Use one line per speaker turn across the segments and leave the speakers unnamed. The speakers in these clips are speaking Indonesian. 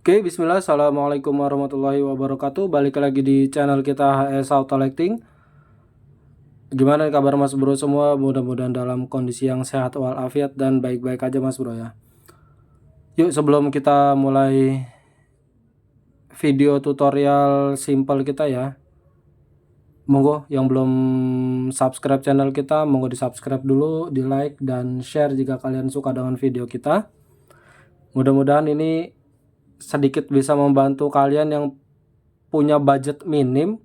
Oke, bismillah. Assalamualaikum warahmatullahi wabarakatuh. Balik lagi di channel kita HS Auto Lighting. Gimana kabar Mas Bro semua? Mudah-mudahan dalam kondisi yang sehat walafiat dan baik-baik aja Mas Bro ya. Yuk, sebelum kita mulai video tutorial simple kita ya, monggo yang belum subscribe channel kita, monggo di subscribe dulu, di like dan share jika kalian suka dengan video kita. Mudah-mudahan ini sedikit bisa membantu kalian yang punya budget minim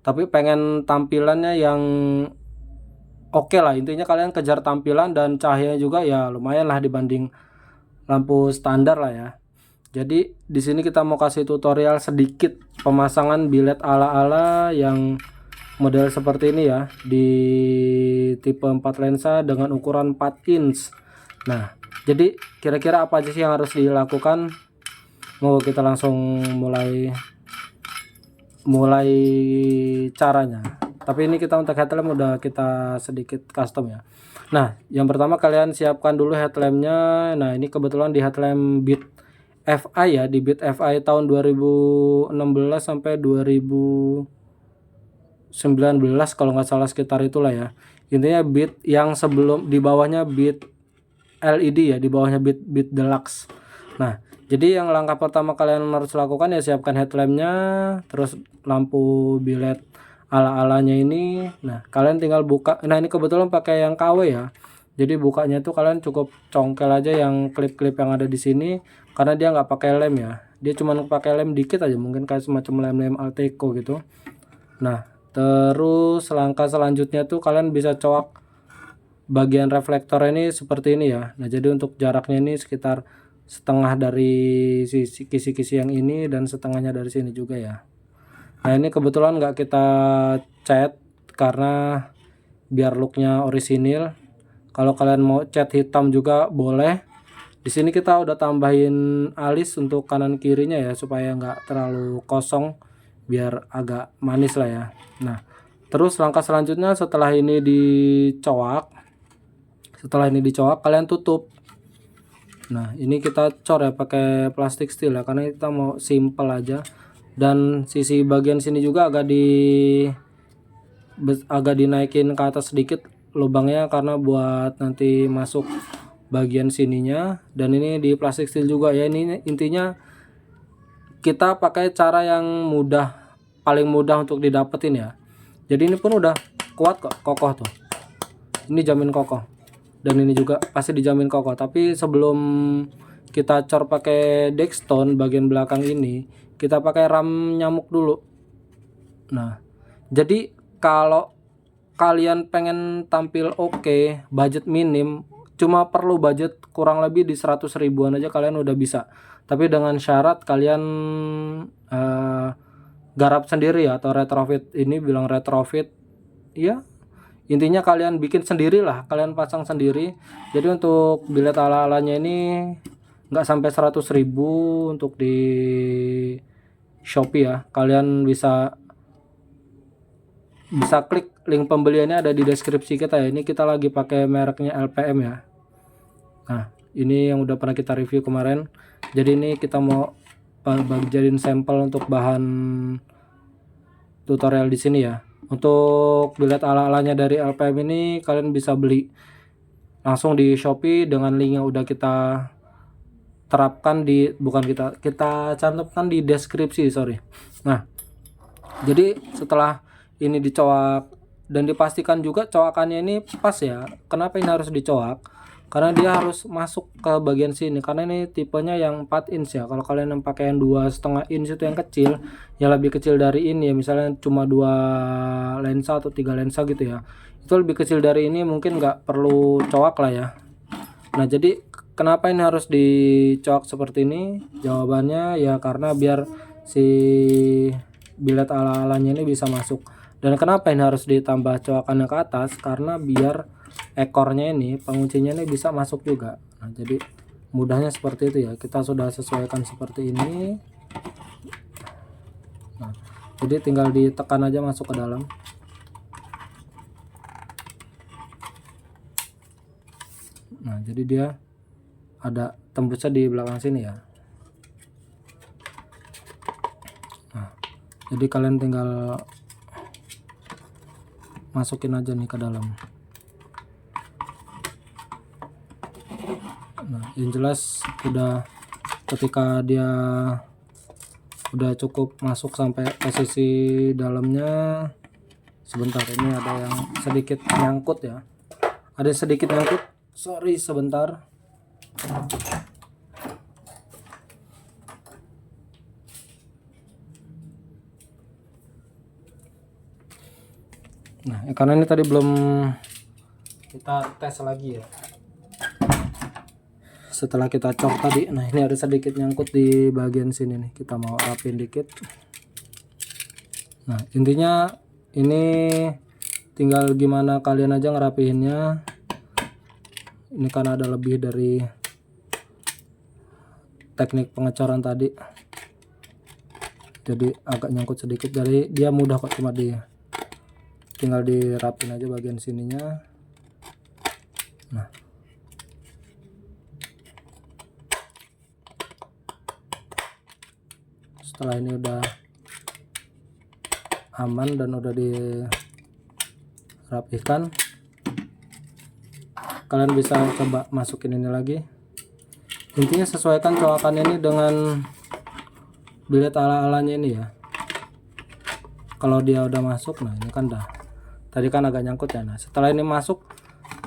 tapi pengen tampilannya yang oke lah. Intinya kalian kejar tampilan dan cahayanya juga ya lumayan lah dibanding lampu standar lah ya. Jadi di sini kita mau kasih tutorial sedikit pemasangan bilet ala-ala yang model seperti ini ya, di tipe 4 lensa dengan ukuran 4 inch. Nah, jadi kira-kira apa aja sih yang harus dilakukan? Mau kita langsung mulai caranya. Tapi ini kita untuk headlamp udah kita sedikit custom ya. Nah, yang pertama kalian siapkan dulu headlampnya. Nah, ini kebetulan di headlamp Beat FI ya, di Beat FI tahun 2016 sampai 2019 kalau nggak salah, sekitar itulah ya. Intinya Beat yang sebelum, di bawahnya Beat LED ya, di bawahnya Beat Deluxe. Nah, jadi yang langkah pertama kalian harus lakukan ya siapkan headlampnya, terus lampu bilet ala-alanya ini. Nah, kalian tinggal buka. Nah, ini kebetulan pakai yang KW ya. Jadi bukanya tuh kalian cukup congkel aja yang klip-klip yang ada di sini, karena dia nggak pakai lem ya. Dia cuma pakai lem dikit aja, mungkin kayak semacam lem-lem Alteco gitu. Nah, terus langkah selanjutnya tuh kalian bisa coak bagian reflektor ini seperti ini ya. Nah, jadi untuk jaraknya ini sekitar setengah dari sisi kisi-kisi yang ini dan setengahnya dari sini juga ya. Nah, ini kebetulan nggak kita cat karena biar looknya orisinil. Kalau kalian mau cat hitam juga boleh. Di sini kita udah tambahin alis untuk kanan kirinya ya, supaya nggak terlalu kosong, biar agak manis lah ya. Nah, terus langkah selanjutnya setelah ini dicoak kalian tutup. Nah, ini kita cor ya pakai plastik steel ya, karena kita mau simple aja. Dan sisi bagian sini juga agak dinaikin ke atas sedikit lubangnya, karena buat nanti masuk bagian sininya. Dan ini di plastik steel juga ya. Ini intinya kita pakai cara yang paling mudah untuk didapetin ya. Jadi ini pun udah kuat kok, kokoh tuh. Ini jamin kokoh. Dan ini juga pasti dijamin kokoh. Tapi sebelum kita cor pakai Dextone bagian belakang ini, kita pakai ram nyamuk dulu. Nah, jadi kalau kalian pengen tampil oke, budget minim, cuma perlu budget kurang lebih di 100 ribuan aja kalian udah bisa. Tapi dengan syarat kalian garap sendiri ya, atau retrofit. Ini bilang retrofit ya, intinya kalian bikin sendiri lah, kalian pasang sendiri. Jadi untuk bilet ala-alanya ini nggak sampai 100 ribu untuk di Shopee ya. Kalian bisa klik link pembeliannya ada di deskripsi kita ya. Ini kita lagi pakai mereknya LPM ya. Nah, ini yang udah pernah kita review kemarin. Jadi ini kita mau jadiin sampel untuk bahan tutorial di sini ya. Untuk bilet ala-alanya dari LPM ini kalian bisa beli langsung di Shopee dengan link yang udah kita terapkan di, kita cantumkan di deskripsi, sorry. Nah, jadi setelah ini dicoak dan dipastikan juga coakannya ini pas ya. Kenapa ini harus dicoak? Karena dia harus masuk ke bagian sini, karena ini tipenya yang 4 inch ya. Kalau kalian yang pakai yang 2,5 inch itu yang kecil, yang lebih kecil dari ini ya, misalnya cuma 2 lensa atau 3 lensa gitu ya, itu lebih kecil dari ini, mungkin nggak perlu coak lah ya. Nah, jadi kenapa ini harus dicoak seperti ini? Jawabannya ya karena biar si bilet ala-alanya ini bisa masuk. Dan kenapa ini harus ditambah coakannya ke atas? Karena biar ekornya ini, penguncinya ini bisa masuk juga. Nah, jadi mudahnya seperti itu ya. Kita sudah sesuaikan seperti ini. Nah, jadi tinggal ditekan aja masuk ke dalam. Nah, jadi dia ada tembusnya di belakang sini ya. Jadi kalian tinggal masukin aja nih ke dalam. Nah, yang jelas udah, ketika dia udah cukup masuk sampai posisi dalamnya. Sebentar, ini ada yang sedikit nyangkut ya, ada sedikit nyangkut, sorry sebentar. Nah, karena ini tadi belum kita tes lagi ya, setelah kita cok tadi. Nah, ini ada sedikit nyangkut di bagian sini nih, kita mau rapin dikit. Nah, intinya ini tinggal gimana kalian aja ngerapihinnya. Ini karena ada lebih dari teknik pengecoran tadi, jadi agak nyangkut sedikit. Jadi dia mudah kok, cuma tinggal dirapin aja bagian sininya. Nah, setelah ini udah aman dan udah dirapihkan, kalian bisa coba masukin ini lagi. Intinya sesuaikan coakan ini dengan billet ala-alanya ini ya. Kalau dia udah masuk, nah ini kan dah, tadi kan agak nyangkut ya. Nah, setelah ini masuk,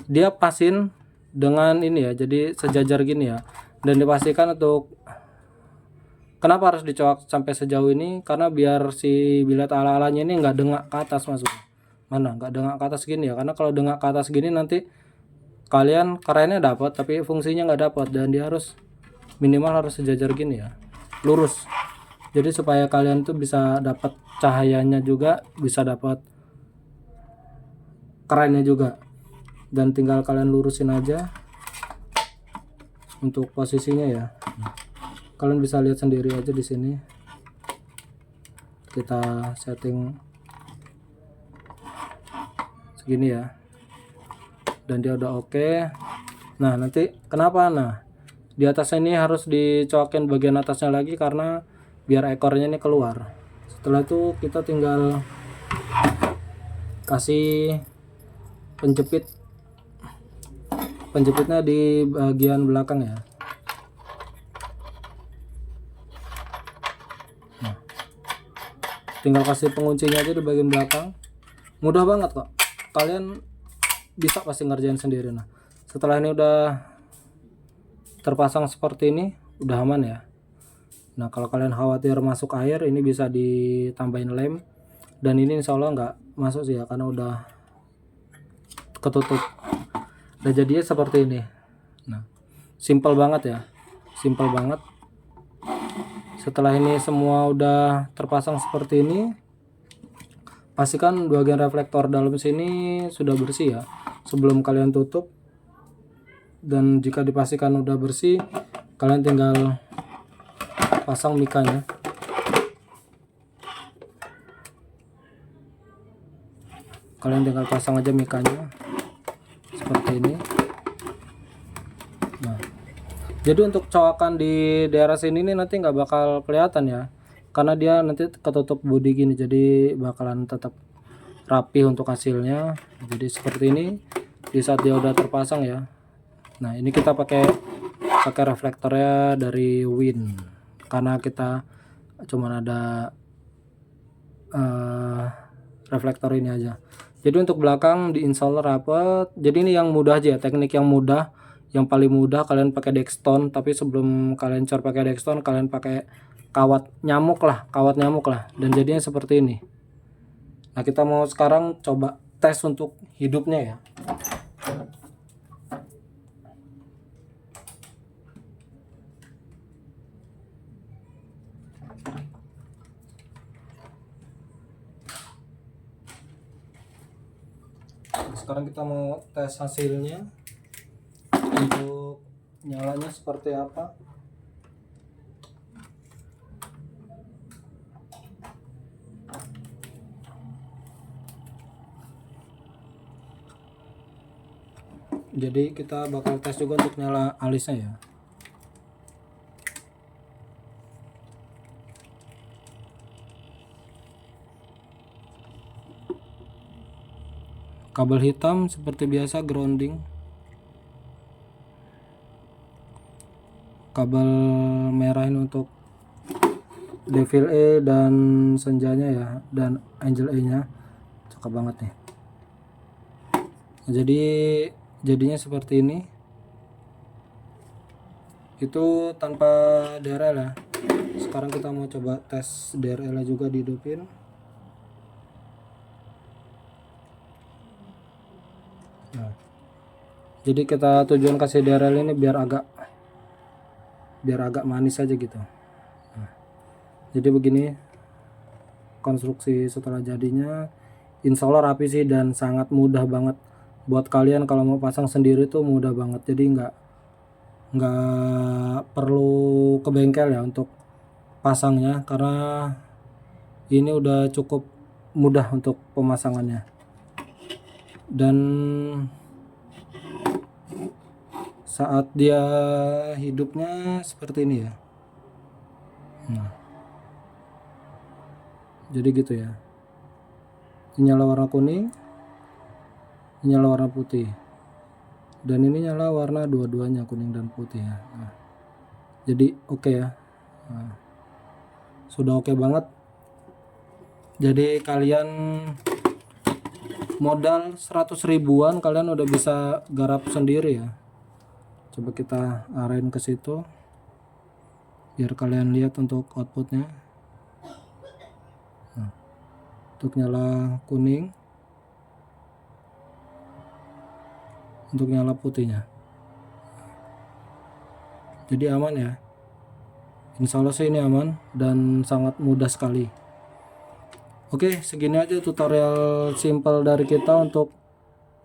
dia pasin dengan ini ya, jadi sejajar gini ya. Dan dipastikan untuk, kenapa harus dicoak sampai sejauh ini, karena biar si billet ala-alanya ini nggak dengak ke atas masuknya. Mana nggak dengak ke atas gini ya, karena kalau dengak ke atas gini nanti kalian kerennya dapat tapi fungsinya nggak dapat. Dan dia harus minimal harus sejajar gini ya, lurus. Jadi supaya kalian tuh bisa dapat cahayanya juga, bisa dapat kerennya juga. Dan tinggal kalian lurusin aja untuk posisinya ya. Kalian bisa lihat sendiri aja di sini. Kita setting segini ya, dan dia udah oke. Nah, nanti kenapa, nah di atasnya ini harus dicoakin bagian atasnya lagi karena biar ekornya ini keluar. Setelah itu kita tinggal kasih penjepitnya di bagian belakang ya. Nah, tinggal kasih penguncinya aja di bagian belakang, mudah banget kok, kalian bisa pasti ngerjain sendiri. Nah, setelah ini udah terpasang seperti ini, udah aman ya. Nah, kalau kalian khawatir masuk air, ini bisa ditambahin lem. Dan ini insya Allah nggak masuk sih ya, karena udah ketutup. Dan jadinya seperti ini. Nah, simple banget ya, simple banget. Setelah ini semua udah terpasang seperti ini, pastikan bagian reflektor dalam sini sudah bersih ya sebelum kalian tutup. Dan jika dipastikan udah bersih, kalian tinggal pasang mikanya. Kalian tinggal pasang aja mikanya seperti ini. Nah, jadi untuk coakan di daerah sini nih nanti nggak bakal kelihatan ya, karena dia nanti ketutup bodi gini, jadi bakalan tetap rapi untuk hasilnya. Jadi seperti ini di saat dia udah terpasang ya. Nah, ini kita pakai reflektornya dari Win, karena kita cuman ada reflektor ini aja. Jadi untuk belakang diinstal rapat. Jadi ini yang mudah aja, teknik yang mudah, yang paling mudah. Kalian pakai Dextone, tapi sebelum kalian cor pakai Dextone, kalian pakai kawat nyamuk lah, dan jadinya seperti ini. Nah, kita mau sekarang coba tes untuk hidupnya ya. Sekarang kita mau tes hasilnya untuk nyalanya seperti apa. Jadi kita bakal tes juga untuk nyala alisnya ya. Kabel hitam seperti biasa grounding. Kabel merah ini untuk Devil E dan senjanya ya, dan Angel E nya. Cakep banget nih. Nah, jadinya seperti ini. Itu tanpa DRL ya. Sekarang kita mau coba tes DRL nya juga dihidupin. Nah, jadi kita tujuan kasih DRL ini biar agak manis aja gitu. Nah, jadi begini konstruksi setelah jadinya. Insya Allah rapi sih dan sangat mudah banget buat kalian kalau mau pasang sendiri tuh mudah banget. Jadi nggak perlu ke bengkel ya untuk pasangnya, karena ini udah cukup mudah untuk pemasangannya. Dan saat dia hidupnya seperti ini ya. Nah, jadi gitu ya. Ini nyala warna kuning, ini nyala warna putih, dan ini nyala warna dua-duanya, kuning dan putih ya. Nah, jadi oke ya. Nah, sudah oke banget. Jadi kalian modal 100 ribuan kalian udah bisa garap sendiri ya. Coba kita arahin ke situ biar kalian lihat untuk outputnya. Nah, untuk nyala kuning, untuk nyala putihnya. Jadi aman ya. Insya Allah sih ini aman dan sangat mudah sekali. Oke, segini aja tutorial simple dari kita untuk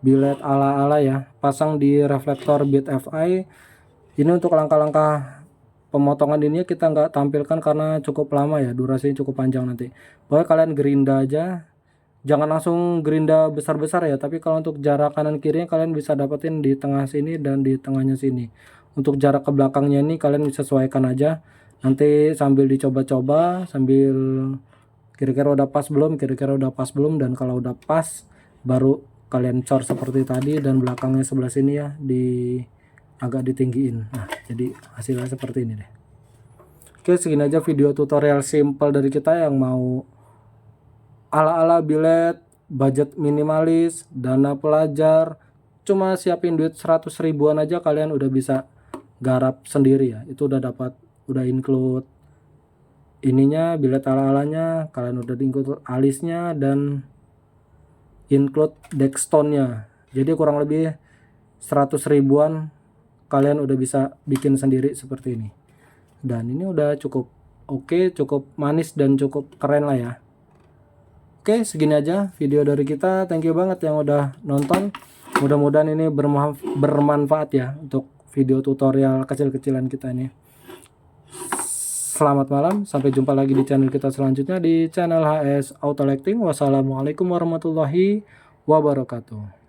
biled ala-ala ya, pasang di reflektor Beat FI. Ini untuk langkah-langkah pemotongan ini kita nggak tampilkan karena cukup lama ya, durasinya cukup panjang nanti. Pokoknya kalian gerinda aja, jangan langsung gerinda besar-besar ya, tapi kalau untuk jarak kanan kirinya kalian bisa dapetin di tengah sini dan di tengahnya sini. Untuk jarak ke belakangnya ini kalian bisa sesuaikan aja, nanti sambil dicoba-coba, sambil kira-kira udah pas belum, dan kalau udah pas baru kalian cor seperti tadi, dan belakangnya sebelah sini ya agak ditinggiin. Nah, jadi hasilnya seperti ini deh. Oke, segini aja video tutorial simple dari kita yang mau ala-ala biled, budget minimalis, dana pelajar, cuma siapin duit 100 ribuan aja kalian udah bisa garap sendiri ya. Itu udah include ininya, biled ala-alanya, kalian udah include alisnya dan include deckstone-nya. Jadi kurang lebih 100 ribuan kalian udah bisa bikin sendiri seperti ini. Dan ini udah cukup oke, cukup manis dan cukup keren lah ya. Oke, segini aja video dari kita. Thank you banget yang udah nonton. Mudah-mudahan ini bermanfaat ya untuk video tutorial kecil-kecilan kita ini. Selamat malam, sampai jumpa lagi di channel kita selanjutnya di channel HS Auto Lighting. Wassalamualaikum warahmatullahi wabarakatuh.